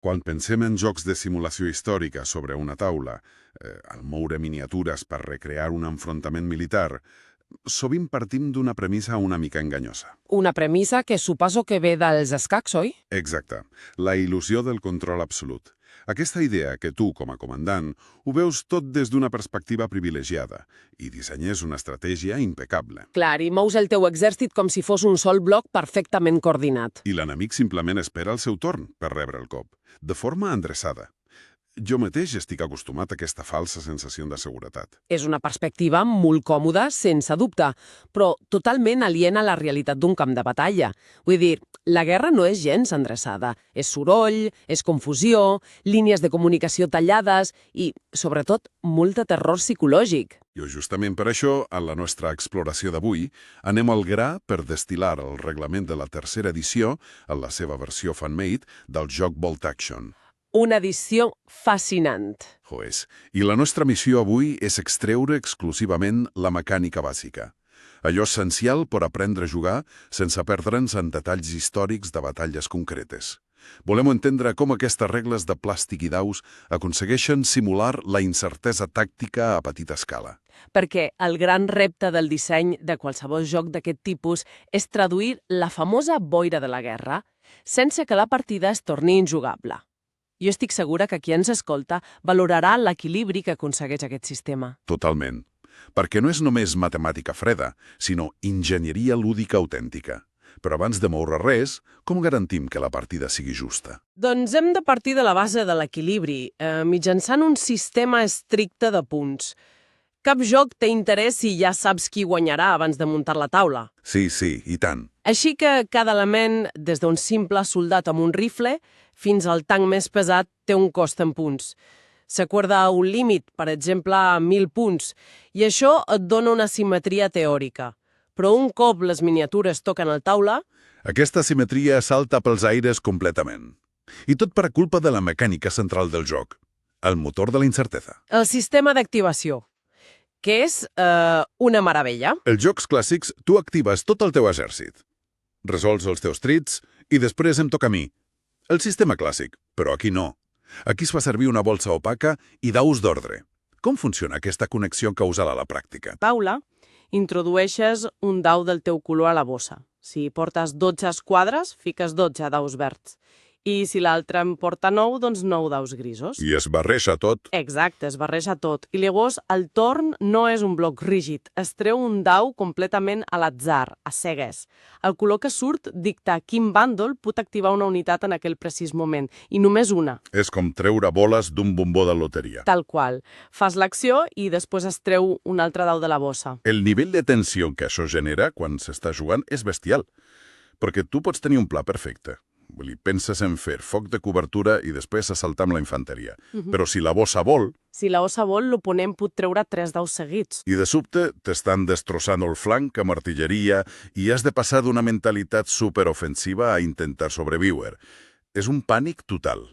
Quan pensem en jocs de simulació històrica sobre una taula, al moure miniatures per recrear un enfrontament militar, sovint partim d'una premissa una mica enganyosa. Una premissa que suposo que ve dels escacs, oi? Exacte, la il·lusió del control absolut. Aquesta idea que tu, com a comandant, ho veus tot des d'una perspectiva privilegiada i dissenyes una estratègia impecable. Clar, i mous el teu exèrcit com si fos un sol bloc perfectament coordinat. I l'enemic simplement espera el seu torn per rebre el cop, de forma endreçada. Jo mateix estic acostumat a aquesta falsa sensació de seguretat. És una perspectiva molt còmoda, sense dubte, però totalment aliena a la realitat d'un camp de batalla. Vull dir, la guerra no és gens endreçada. És soroll, és confusió, línies de comunicació tallades i, sobretot, molt de terror psicològic. I justament per això, en la nostra exploració d'avui, anem al gra per destil·lar el reglament de la tercera edició, en la seva versió fan-made, del joc Bolt Action. Una edició fascinant. Ho és. I la nostra missió avui és extreure exclusivament la mecànica bàsica. Allò essencial per aprendre a jugar sense perdre'ns en detalls històrics de batalles concretes. Volem entendre com aquestes regles de plàstic i daus aconsegueixen simular la incertesa tàctica a petita escala. Perquè el gran repte del disseny de qualsevol joc d'aquest tipus és traduir la famosa boira de la guerra sense que la partida es torni injugable. Jo estic segura que qui ens escolta valorarà l'equilibri que aconsegueix aquest sistema. Totalment. Perquè no és només matemàtica freda, sinó enginyeria lúdica autèntica. Però abans de moure res, com garantim que la partida sigui justa? Doncs hem de partir de la base de l'equilibri, mitjançant un sistema estricte de punts. Cap joc té interès si ja saps qui guanyarà abans de muntar la taula. Sí, i tant. Així que cada element, des d'un simple soldat amb un rifle fins al tanc més pesat, té un cost en punts. S'acorda un límit, per exemple, a 1.000 punts, i això et dona una simetria teòrica. Però un cop les miniatures toquen el taula... Aquesta simetria salta pels aires completament. I tot per culpa de la mecànica central del joc, el motor de la incertesa. El sistema d'activació, que és una meravella. Els jocs clàssics, tu actives tot el teu exèrcit. Resols els teus trits i després em toca a mi. El sistema clàssic, però aquí no. Aquí es fa servir una bolsa opaca i daus d'ordre. Com funciona aquesta connexió causal a la pràctica? Taula, introdueixes un dau del teu color a la bossa. Si portes 12 esquadres, fiques 12 daus verds. I si l'altre en porta 9, doncs 9 daus grisos. I es barreja tot. Exacte, es barreja tot. I llavors el torn no és un bloc rígid. Es treu un dau completament a l'atzar, a cegues. El color que surt dicta quin bàndol pot activar una unitat en aquell precís moment, i només una. És com treure boles d'un bombó de loteria. Tal qual. Fas l'acció i després es treu un altre dau de la bossa. El nivell de tensió que això genera quan s'està jugant és bestial. Perquè tu pots tenir un pla perfecte. Penses en fer foc de cobertura i després assaltar amb la infanteria. Però si la bossa vol... Si la bossa vol, l'oponent pot treure 3 daus seguits. I de sobte t'estan destrossant el flanc amb artilleria i has de passar d'una mentalitat superofensiva a intentar sobreviure. És un pànic total.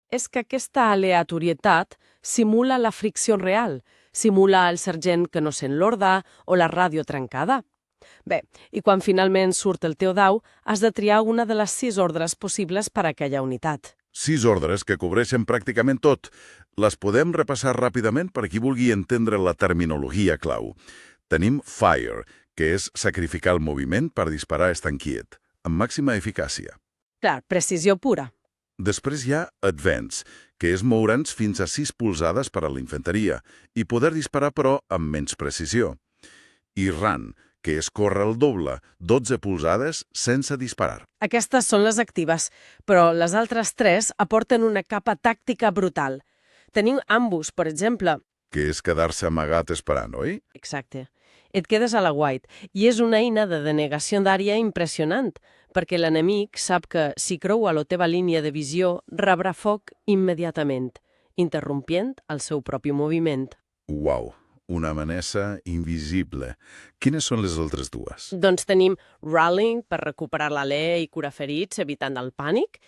És que aquesta aleatorietat simula la fricció real, simula el sergent que no sent l'ordre o la ràdio trencada. Bé, i quan finalment surt el teu dau, has de triar una de les 6 ordres possibles per a aquella unitat. 6 ordres que cobreixen pràcticament tot. Les podem repassar ràpidament per a qui vulgui entendre la terminologia clau. Tenim Fire, que és sacrificar el moviment per disparar estant quiet, amb màxima eficàcia. Clar, precisió pura. Després hi ha Advance, que és moure'ns fins a 6 polzades per a la infanteria i poder disparar, però, amb menys precisió. I Run, que és córrer el doble, 12 polzades sense disparar. Aquestes són les actives, però les altres 3 aporten una capa tàctica brutal. Tenim Ambush, per exemple. Que és quedar-se amagat esperant, oi? Exacte. Et quedes a la white, i és una eina de denegació d'àrea impressionant, perquè l'enemic sap que, si creua la teva línia de visió, rebrà foc immediatament, interrompent el seu propi moviment. Uau! Una amenaça invisible. Quines són les altres dues? Doncs tenim Rallying per recuperar l'alè i curar ferits, evitant el pànic,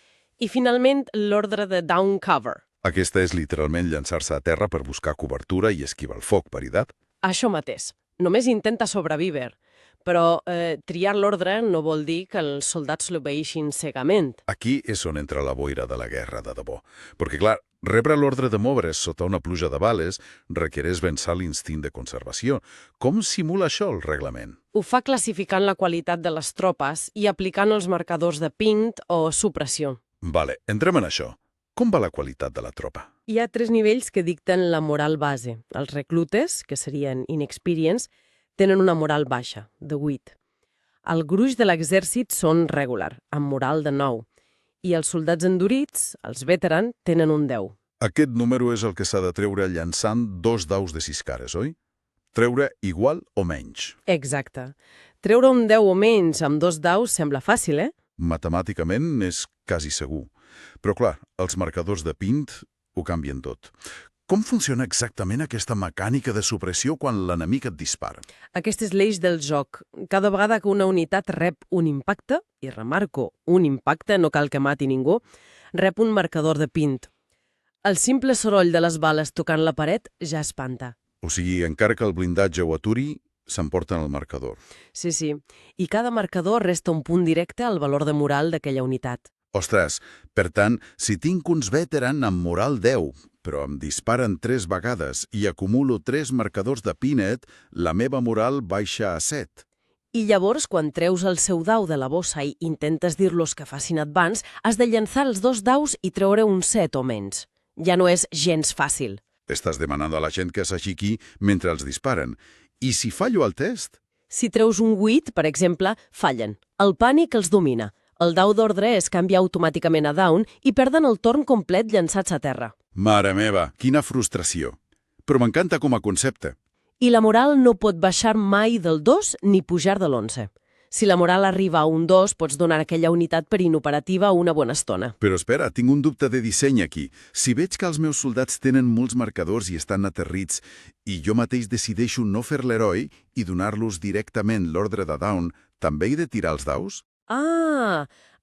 i finalment l'ordre de Down Cover. Aquesta és literalment llançar-se a terra per buscar cobertura i esquivar el foc, veritat? Això mateix. Només intenta sobreviure. però triar l'ordre no vol dir que els soldats l'obeeixin cegament. Aquí és on entra la boira de la guerra de debò. Perquè, clar, rebre l'ordre de moure's sota una pluja de bales requereix vèncer l'instint de conservació. Com simula això el reglament? Ho fa classificant la qualitat de les tropes i aplicant els marcadors de ping o supressió. Vale, entrem en això. Com va la qualitat de la tropa? Hi ha 3 nivells que dicten la moral base. Els reclutes, que serien inexperience, tenen una moral baixa, de 8. El gruix de l'exèrcit són regular, amb moral de 9. I els soldats endurits, els veteran, tenen un 10. Aquest número és el que s'ha de treure llançant 2 daus de 6 cares, oi? Treure igual o menys. Exacte. Treure un 10 o menys amb 2 daus sembla fàcil, Matemàticament és quasi segur. Però clar, els marcadors de pint ho canvien tot. Com funciona exactament aquesta mecànica de supressió quan l'enemic et dispara? Aquesta és l'eix del joc. Cada vegada que una unitat rep un impacte, i remarco, un impacte, no cal que mati ningú, rep un marcador de pint. El simple soroll de les bales tocant la paret ja espanta. O sigui, encara que el blindatge ho aturi, s'emporten el marcador. Sí. I cada marcador resta un punt directe al valor de moral d'aquella unitat. Ostres, per tant, si tinc uns veteran amb moral 10, però em disparen 3 vegades i acumulo 3 marcadors de Pinet, la meva moral baixa a 7. I llavors, quan treus el seu dau de la bossa i intentes dir-los que facin advance, has de llançar els 2 daus i treure un 7 o menys. Ja no és gens fàcil. Estàs demanant a la gent que s'aixequi mentre els disparen. I si fallo el test? Si treus un 8, per exemple, fallen. El pànic els domina. El dau d'ordre es canvia automàticament a down i perden el torn complet llançats a terra. Mare meva, quina frustració. Però m'encanta com a concepte. I la moral no pot baixar mai del 2 ni pujar de l'11. Si la moral arriba a un 2, pots donar aquella unitat per inoperativa una bona estona. Però espera, tinc un dubte de disseny aquí. Si veig que els meus soldats tenen molts marcadors i estan aterrits, i jo mateix decideixo no fer l'heroi i donar-los directament l'ordre de down, també he de tirar els daus?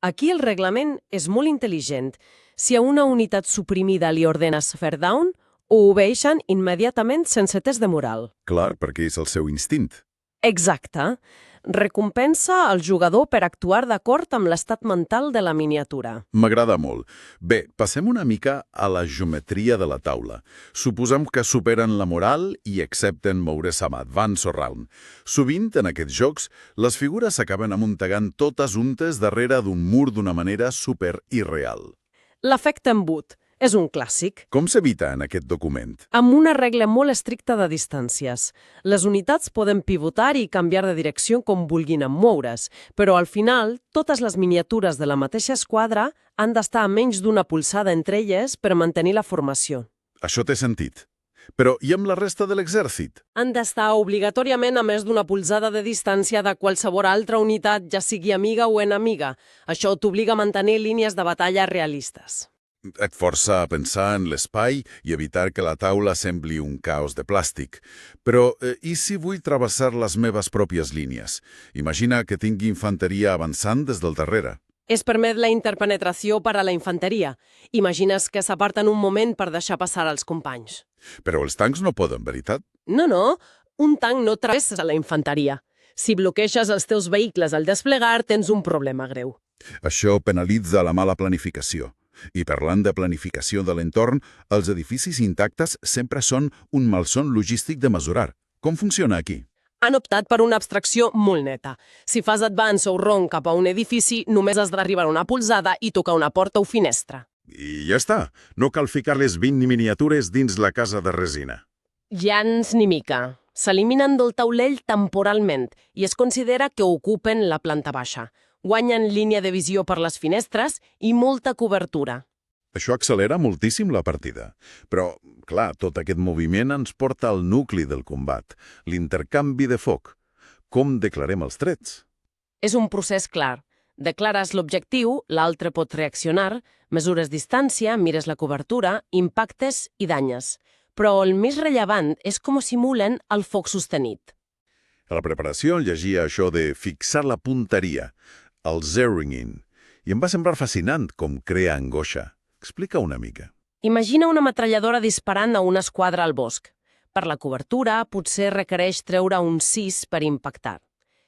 Aquí el reglament és molt intel·ligent. Si a una unitat suprimida li ordenes fer down, ho obeeixen immediatament sense test de moral. Clar, perquè és el seu instint. Exacte. Recompensa el jugador per actuar d'acord amb l'estat mental de la miniatura. M'agrada molt. Bé, passem una mica a la geometria de la taula. Suposem que superen la moral i accepten moure's amb advance o round. Sovint, en aquests jocs, les figures s'acaben amuntegant totes juntes darrere d'un mur d'una manera super irreal. L'efecte embut és un clàssic. Com s'evita en aquest document? Amb una regla molt estricta de distàncies. Les unitats poden pivotar i canviar de direcció com vulguin en moure's, però al final, totes les miniatures de la mateixa esquadra han d'estar a menys d'una polsada entre elles per mantenir la formació. Això té sentit. Però i amb la resta de l'exèrcit? Han d'estar obligatòriament a més d'una polsada de distància de qualsevol altra unitat, ja sigui amiga o enemiga. Això t'obliga a mantenir línies de batalla realistes. Et força a pensar en l'espai i evitar que la taula sembli un caos de plàstic. Però i si vull travessar les meves pròpies línies? Imagina que tingui infanteria avançant des del darrere. Es permet la interpenetració per a la infanteria. Imagines que s'aparten un moment per deixar passar els companys. Però els tancs no poden, veritat? No. Un tanc no travessa la infanteria. Si bloqueixes els teus vehicles al desplegar, tens un problema greu. Això penalitza la mala planificació. I parlant de planificació de l'entorn, els edificis intactes sempre són un malson logístic de mesurar. Com funciona aquí? Han optat per una abstracció molt neta. Si fas advance o ron cap a un edifici, només has d'arribar a una polsada i tocar una porta o finestra. I ja està. No cal ficar les 20 miniatures dins la casa de resina. Gens ni mica. S'eliminen del taulell temporalment i es considera que ocupen la planta baixa. Guanyen línia de visió per les finestres i molta cobertura. Això accelera moltíssim la partida. Però, clar, tot aquest moviment ens porta al nucli del combat, l'intercanvi de foc. Com declarem els trets? És un procés clar. Declares l'objectiu, l'altre pot reaccionar, mesures distància, mires la cobertura, impactes i danyes. Però el més rellevant és com simulen el foc sostenit. A la preparació llegia això de fixar la punteria, el zeroing in, i em va semblar fascinant com crea angoixa. Explica una mica. Imagina una metralladora disparant a una esquadra al bosc. Per la cobertura, potser requereix treure un 6 per impactar.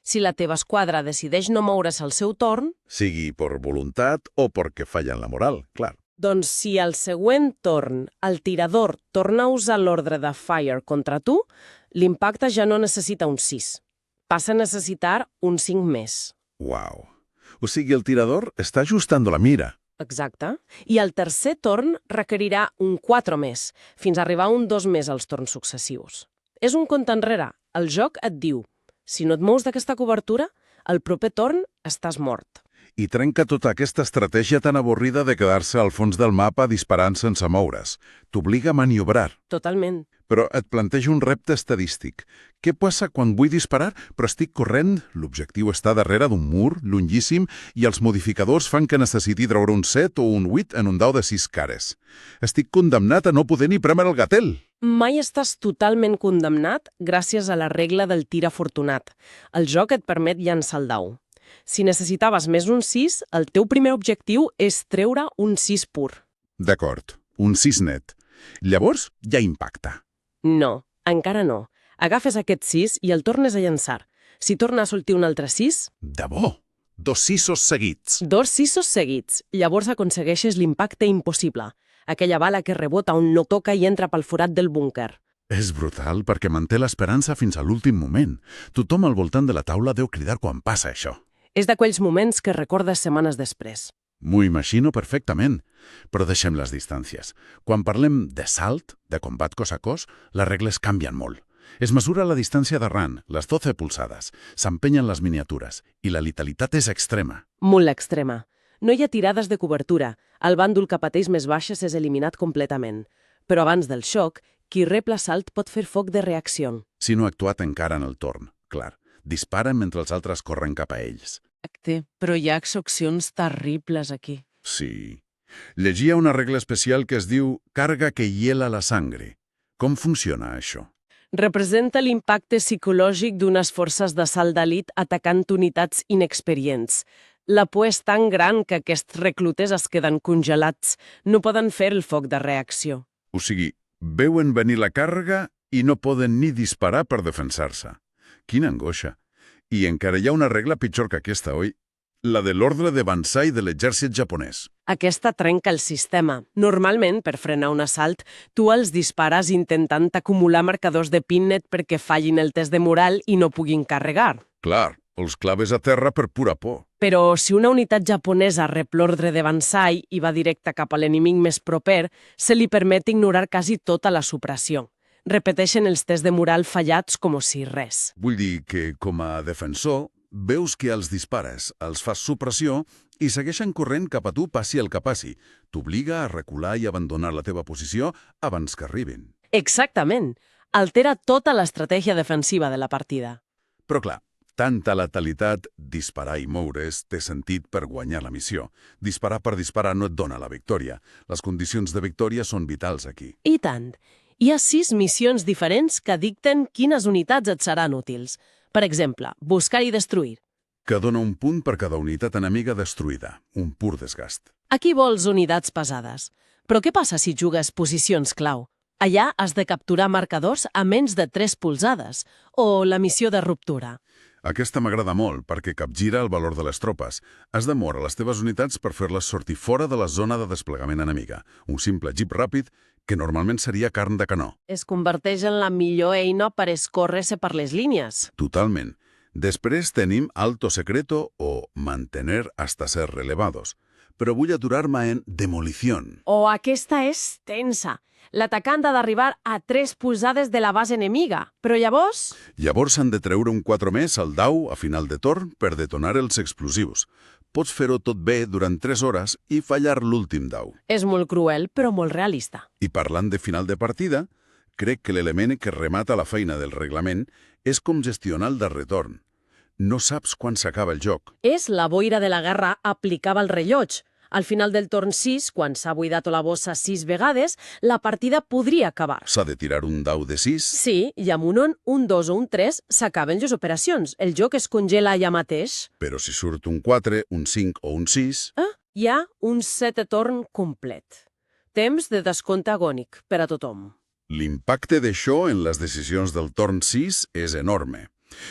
Si la teva esquadra decideix no moure's al seu torn, Sigui per voluntat o perquè fallen la moral, clar. doncs si al següent torn el tirador torna a usar l'ordre de fire contra tu, l'impacte ja no necessita un 6. Passa a necessitar un 5 més. Uau. O sigui, el tirador està ajustant la mira. Exacte. I el tercer torn requerirà un 4 més, fins a arribar a un 2 més als torns successius. És un compte enrere. El joc et diu, si no et mous d'aquesta cobertura, el proper torn estàs mort. I trenca tota aquesta estratègia tan avorrida de quedar-se al fons del mapa disparant sense moure's. T'obliga a maniobrar. Totalment. Però et planteja un repte estadístic. Què passa quan vull disparar, però estic corrent, l'objectiu està darrere d'un mur, longíssim, i els modificadors fan que necessiti treure un 7 o un 8 en un dau de 6 cares. Estic condemnat a no poder ni prémer el gatel. Mai estàs totalment condemnat gràcies a la regla del tir afortunat. El joc et permet llançar el dau. Si necessitaves més un 6, el teu primer objectiu és treure un 6 pur. D'acord, un 6 net. Llavors ja impacta. No, encara no. Agafes aquest 6 i el tornes a llançar. Si torna a sortir un altre 6... De bo! 2 6 seguits. 2 6 seguits. Llavors aconsegueixes l'impacte impossible. Aquella bala que rebota on no toca i entra pel forat del búnquer. És brutal perquè manté l'esperança fins a l'últim moment. Tothom al voltant de la taula deu cridar quan passa això. És d'aquells moments que recordes setmanes després. M'ho imagino perfectament, però deixem les distàncies. Quan parlem de salt, de combat cos a cos, les regles canvien molt. Es mesura la distància d'arran, les 12 polsades, s'empenyen les miniatures i la letalitat és extrema. Molt extrema. No hi ha tirades de cobertura. El bàndol que pateix més baixes és eliminat completament. Però abans del xoc, qui rep l'assalt pot fer foc de reacció. Si no ha actuat encara en el torn, clar. Disparen mentre els altres corren cap a ells. Exacte, però hi ha excepcions terribles aquí. Sí. Llegia una regla especial que es diu carga que hiela la sangre. Com funciona això? Representa l'impacte psicològic d'unes forces d'assalt d'elit atacant unitats inexperients. La por és tan gran que aquests reclutes es queden congelats. No poden fer el foc de reacció. O sigui, veuen venir la càrrega i no poden ni disparar per defensar-se. Quina angoixa. I encara hi ha una regla pitjor que aquesta, oi? La de l'ordre de Bansai de l'exèrcit japonès. Aquesta trenca el sistema. Normalment, per frenar un assalt, tu els dispares intentant acumular marcadors de pinnet perquè fallin el test de moral i no puguin carregar. Clar, els claves a terra per pura por. Però si una unitat japonesa rep l'ordre de Bansai i va directe cap a l'enemic més proper, se li permet ignorar quasi tota la supressió. Repeteixen els tests de moral fallats com si res. Vull dir que, com a defensor, veus que els dispares, els fas supressió i segueixen corrent cap a tu passi el que passi. T'obliga a recular i abandonar la teva posició abans que arribin. Exactament. Altera tota l'estratègia defensiva de la partida. Però clar, tanta letalitat, disparar i moure's té sentit per guanyar la missió. Disparar per disparar no et dona la victòria. Les condicions de victòria són vitals aquí. I tant. Hi ha 6 missions diferents que dicten quines unitats et seran útils. Per exemple, buscar i destruir. Que dona un punt per cada unitat enemiga destruïda. Un pur desgast. Aquí vols unitats pesades. Però què passa si jugues posicions clau? Allà has de capturar marcadors a menys de 3 polzades, o la missió de ruptura. Aquesta m'agrada molt perquè capgira el valor de les tropes. Has de moure les teves unitats per fer-les sortir fora de la zona de desplegament enemiga. Un simple jeep ràpid que normalment seria carn de canó. Es converteix en la millor eina per escórrer-se per les línies. Totalment. Després tenim alto secreto o mantener hasta ser relevados. Però vull aturar-me en demolición. O aquesta és tensa. L'atacant ha d'arribar a 3 polzades de la base enemiga. Però llavors... Llavors han de treure un 4 més al dau a final de torn per detonar els explosius. Pots fer-ho tot bé durant 3 hores i fallar l'últim dau. És molt cruel, però molt realista. I parlant de final de partida, crec que l'element que remata la feina del reglament és com gestionar el de retorn. No saps quan s'acaba el joc. És la boira de la guerra aplicava al rellotge. Al final del torn 6, quan s'ha buidat la bossa 6 vegades, la partida podria acabar. S'ha de tirar un dau de 6? Sí, i amb un 2 o un 3 s'acaben les operacions. El joc es congela allà mateix. Però si surt un 4, un 5 o un 6... Hi ha un 7 torn complet. Temps de descompte agònic per a tothom. L'impacte d'això en les decisions del torn 6 és enorme.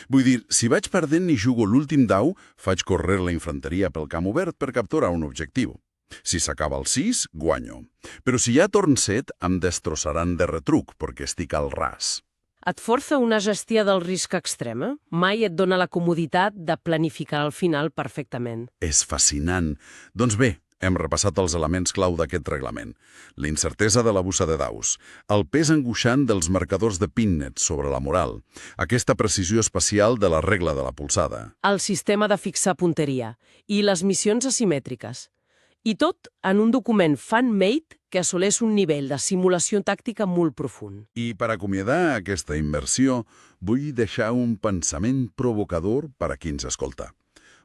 Vull dir, si vaig perdent i jugo l'últim dau, faig córrer la infanteria pel camp obert per capturar un objectiu. Si s'acaba el 6, guanyo. Però si hi ha torn 7, em destrossaran de retruc, perquè estic al ras. Et força una gestió del risc extrema? Mai et dona la comoditat de planificar al final perfectament. És fascinant. Doncs bé, hem repassat els elements clau d'aquest reglament. La incertesa de la bussa de daus, el pes angoixant dels marcadors de Pinnet sobre la moral, aquesta precisió espacial de la regla de la polsada. El sistema de fixar punteria i les missions asimètriques. I tot en un document fan-made que assoleix un nivell de simulació tàctica molt profund. I per acomiadar aquesta immersió, vull deixar un pensament provocador per a qui ens escolta.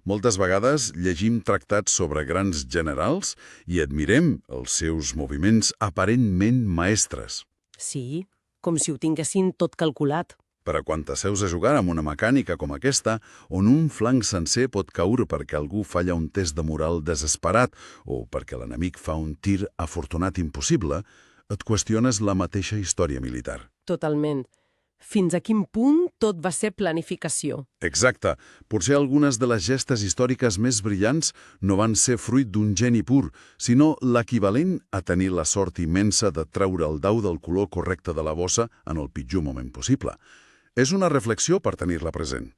Moltes vegades llegim tractats sobre grans generals i admirem els seus moviments aparentment maestres. Sí, com si ho tinguessin tot calculat. Per a quan t'asseus a jugar amb una mecànica com aquesta, on un flanc sencer pot caure perquè algú falla un test de moral desesperat o perquè l'enemic fa un tir afortunat impossible, et qüestiones la mateixa història militar. Totalment. Fins a quin punt tot va ser planificació? Exacte. Potser algunes de les gestes històriques més brillants no van ser fruit d'un geni pur, sinó l'equivalent a tenir la sort immensa de treure el dau del color correcte de la bossa en el pitjor moment possible. És una reflexió per tenir-la present.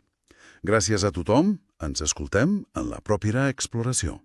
Gràcies a tothom, ens escoltem en la pròpera exploració.